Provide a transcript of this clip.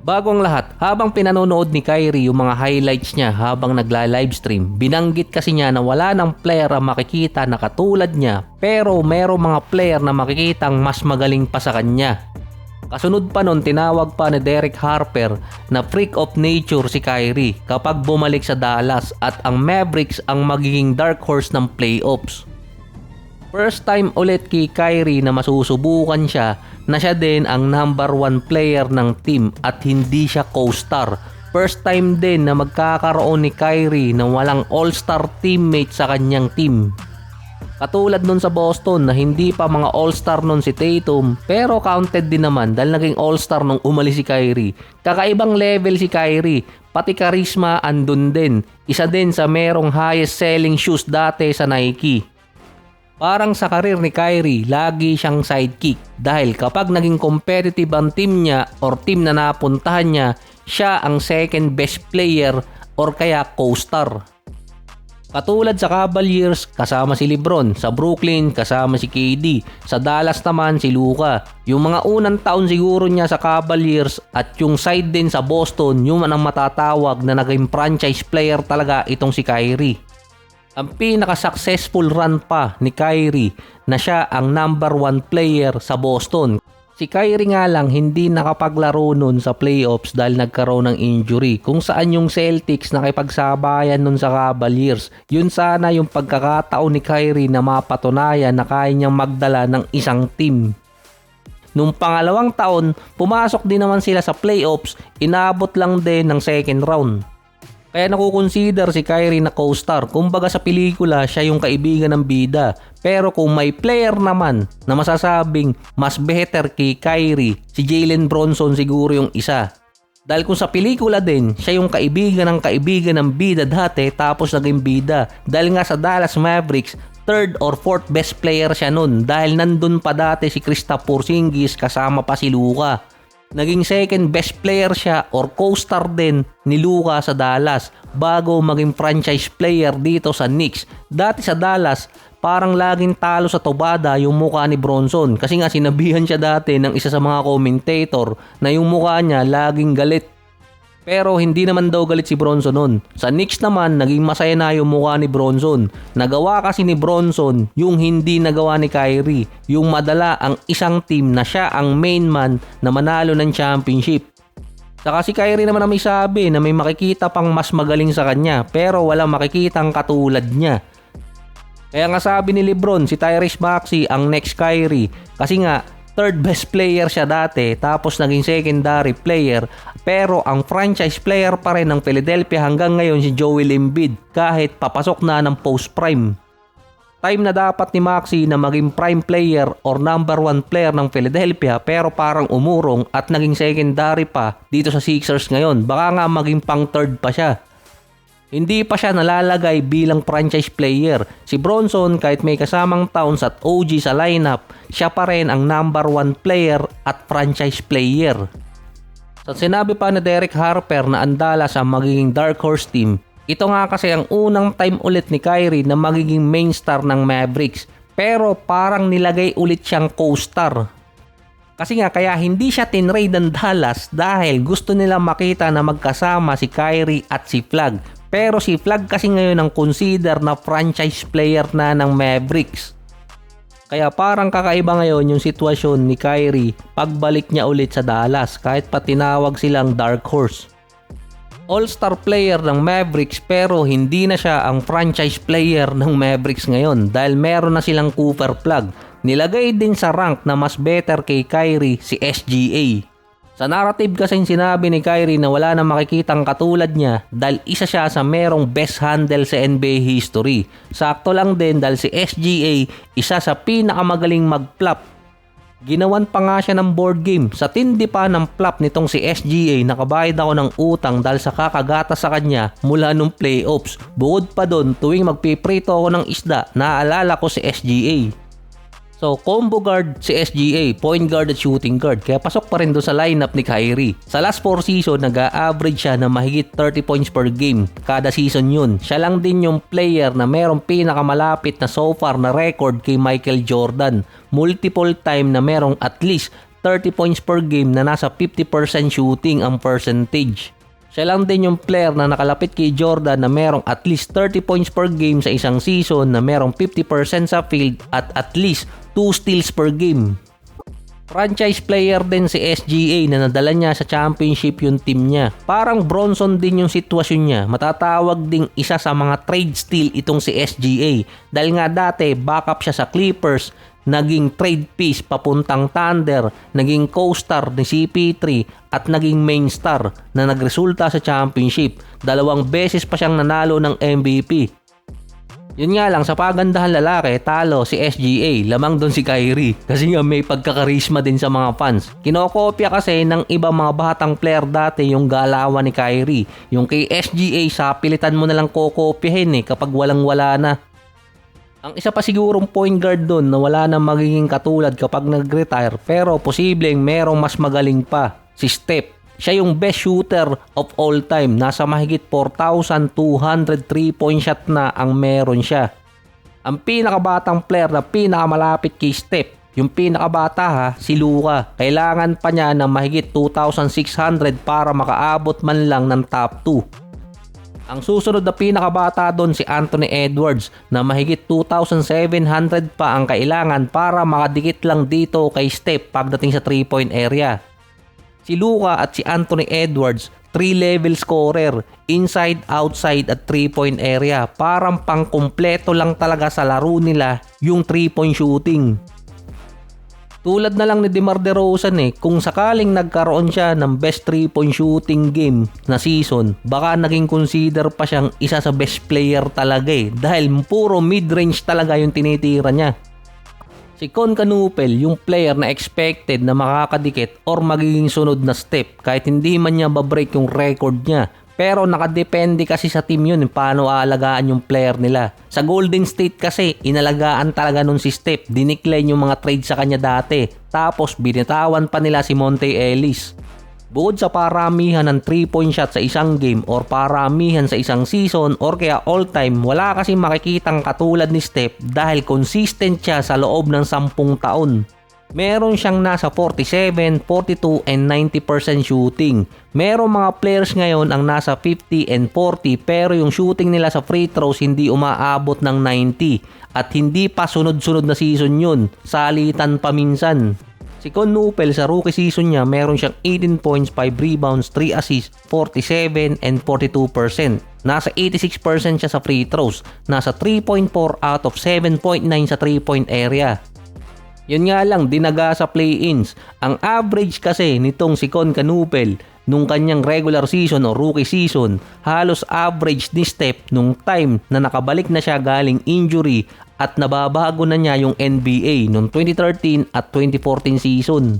Bago ang lahat, habang pinanonood ni Kyrie yung mga highlights niya habang nagla-livestream, binanggit kasi niya na wala ng player ang makikita na katulad niya, pero merong mga player na makikitang mas magaling pa sa kanya. Kasunod pa nun, tinawag pa ni Derek Harper na freak of nature si Kyrie kapag bumalik sa Dallas at ang Mavericks ang magiging dark horse ng playoffs. First time ulit kay Kyrie na masusubukan siya na siya din ang number 1 player ng team at hindi siya co-star. First time din na magkakaroon ni Kyrie na walang all-star teammate sa kanyang team. Katulad nun sa Boston na hindi pa mga all-star nun si Tatum, pero counted din naman dahil naging all-star nung umalis si Kyrie. Kakaibang level si Kyrie, pati charisma andun din. Isa din sa merong highest selling shoes dati sa Nike. Parang sa karir ni Kyrie, lagi siyang sidekick dahil kapag naging competitive ang team niya or team na napuntahan niya, siya ang second best player or kaya co-star. Katulad sa Cavaliers, kasama si LeBron. Sa Brooklyn, kasama si KD. Sa Dallas naman, si Luka. Yung mga unang taon siguro niya sa Cavaliers at yung side din sa Boston, yung ang matatawag na naging franchise player talaga itong si Kyrie. Ang pinaka-successful run pa ni Kyrie na siya ang number 1 player sa Boston. Si Kyrie nga lang hindi nakapaglaro nun sa playoffs dahil nagkaroon ng injury. Kung saan yung Celtics nakipagsabayan nun sa Cavaliers. Yun sana yung pagkakataon ni Kyrie na mapatunayan na kaya niyang magdala ng isang team. Nung pangalawang taon, pumasok din naman sila sa playoffs, inabot lang din ng second round. Kaya nakukonsider si Kyrie na co-star. Kumbaga sa pelikula, siya yung kaibigan ng bida. Pero kung may player naman na masasabing mas better kay Kyrie, si Jalen Bronson siguro yung isa. Dahil kung sa pelikula din, siya yung kaibigan ng bida dati tapos naging bida. Dahil nga sa Dallas Mavericks, third or fourth best player siya nun. Dahil nandun pa dati si Kristaps Porzingis kasama pa si Luka. Naging second best player siya or co-star din ni Luka sa Dallas bago maging franchise player dito sa Knicks. Dati sa Dallas, parang laging talo sa tobada yung mukha ni Bronson kasi nga sinabihan siya dati ng isa sa mga commentator na yung mukha niya laging galit. Pero hindi naman daw galit si Bronson nun. Sa Knicks naman, naging masaya na yung mukha ni Bronson. Nagawa kasi ni Bronson yung hindi nagawa ni Kyrie. Yung madala ang isang team na siya ang main man na manalo ng championship. Saka si Kyrie naman ang may sabi na may makikita pang mas magaling sa kanya pero wala makikitang katulad niya. Kaya nga sabi ni LeBron, si Tyrese Maxey ang next Kyrie. Kasi nga, third best player siya dati tapos naging secondary player pero ang franchise player pa rin ng Philadelphia hanggang ngayon si Joel Embiid kahit papasok na ng post-prime. Time na dapat ni Maxey na maging prime player or number 1 player ng Philadelphia pero parang umurong at naging secondary pa dito sa Sixers ngayon. Baka nga maging pang third pa siya. Hindi pa siya nalalagay bilang franchise player. Si Bronson kahit may kasamang Towns at OG sa lineup, siya pa rin ang number 1 player at franchise player. Sa sinabi pa ni Derek Harper na ang Dallas ang magiging dark horse team, ito nga kasi ang unang time ulit ni Kyrie na magiging main star ng Mavericks. Pero parang nilagay ulit siyang co-star. Kasi nga kaya hindi siya tinrade ng Dallas dahil gusto nila makita na magkasama si Kyrie at si Flag. Pero si Flag kasi ngayon ang consider na franchise player na ng Mavericks. Kaya parang kakaiba ngayon yung sitwasyon ni Kyrie pagbalik niya ulit sa Dallas kahit pa tinawag silang dark horse. All-star player ng Mavericks pero hindi na siya ang franchise player ng Mavericks ngayon dahil meron na silang Cooper Flag. Nilagay din sa rank na mas better kay Kyrie si SGA. Sa narrative kasi sinabi ni Kyrie na wala na makikitang katulad niya dahil isa siya sa merong best handle sa NBA history. Sakto lang din dahil si SGA isa sa pinakamagaling mag-flop. Ginawan pa nga siya ng board game. Sa tindi pa ng flop nitong si SGA, nakabayad ako ng utang dahil sa kakagata sa kanya mula nung playoffs. Bukod pa doon, tuwing magpiprito ako ng isda, naaalala ko si SGA. So, combo guard si SGA, point guard at shooting guard. Kaya pasok pa rin doon sa lineup ni Kyrie. Sa last 4 season, nag-a-average siya na mahigit 30 points per game. Kada season yun. Siya lang din yung player na merong pinakamalapit na so far na record kay Michael Jordan. Multiple time na merong at least 30 points per game na nasa 50% shooting ang percentage. Siya lang din yung player na nakalapit kay Jordan na merong at least 30 points per game sa isang season, na merong 50% sa field at least 2 steals per game. Franchise player din si SGA na nadala niya sa championship yung team niya. Parang Bronson din yung sitwasyon niya. Matatawag ding isa sa mga trade steal itong si SGA. Dahil nga dati backup siya sa Clippers, naging trade piece papuntang Thunder, naging co-star ni CP3 at naging main star na nagresulta sa championship. 2 beses pa siyang nanalo ng MVP. Yun nga lang, sa pagandahan lalaki, talo si SGA, lamang doon si Kyrie. Kasi nga may pagkakarisma din sa mga fans. Kinokopya kasi ng ibang mga batang player dati yung galawan ni Kyrie. Yung kay SGA, sa pilitan mo nalang kokopyahin kapag walang-wala na. Ang isa pa sigurong point guard doon na wala na magiging katulad kapag nag-retire, pero posibleng merong mas magaling pa, si Steph. Siya yung best shooter of all time. Nasa mahigit 4,200 3-point shot na ang meron siya. Ang pinakabatang player na pinakamalapit kay Steph, yung pinakabata si Luka. Kailangan pa niya ng mahigit 2,600 para makaabot man lang ng top 2. Ang susunod na pinakabata doon si Anthony Edwards na mahigit 2,700 pa ang kailangan para makadikit lang dito kay Steph pagdating sa 3-point area. Si Luka at si Anthony Edwards, 3-level scorer, inside, outside at 3-point area. Parang pangkumpleto lang talaga sa laro nila yung 3-point shooting. Tulad na lang ni DeMar DeRozan kung sakaling nagkaroon siya ng best 3-point shooting game na season, baka naging consider pa siyang isa sa best player talaga dahil puro mid-range talaga yung tinitira niya. Si Con Canupel, yung player na expected na makakadikit or magiging sunod na step kahit hindi man niya babreak yung record niya. Pero nakadepende kasi sa team yun paano aalagaan yung player nila. Sa Golden State kasi, inalagaan talaga nun si Steph. Dinicline yung mga trade sa kanya dati. Tapos binitawan pa nila si Monte Ellis. Bukod sa paramihan ng 3-point shot sa isang game or paramihan sa isang season or kaya all time, wala kasi makikitang katulad ni Steph dahil consistent siya sa loob ng 10 taon. Meron siyang nasa 47, 42 and 90% shooting. Meron mga players ngayon ang nasa 50 and 40 pero yung shooting nila sa free throws hindi umaabot ng 90 at hindi pa sunod-sunod na season yun, salitan pa minsan. Si Con Nupel sa rookie season niya meron siyang 18 points, 5 rebounds, 3 assists, 47 and 42%. Nasa 86% siya sa free throws. Nasa 3.4 out of 7.9 sa 3-point area. Yun nga lang, dinaga sa play-ins. Ang average kasi nitong si Con Canupel nung kanyang regular season o rookie season, halos average ni Steph nung time na nakabalik na siya galing injury at nababago na niya yung NBA noong 2013 at 2014 season.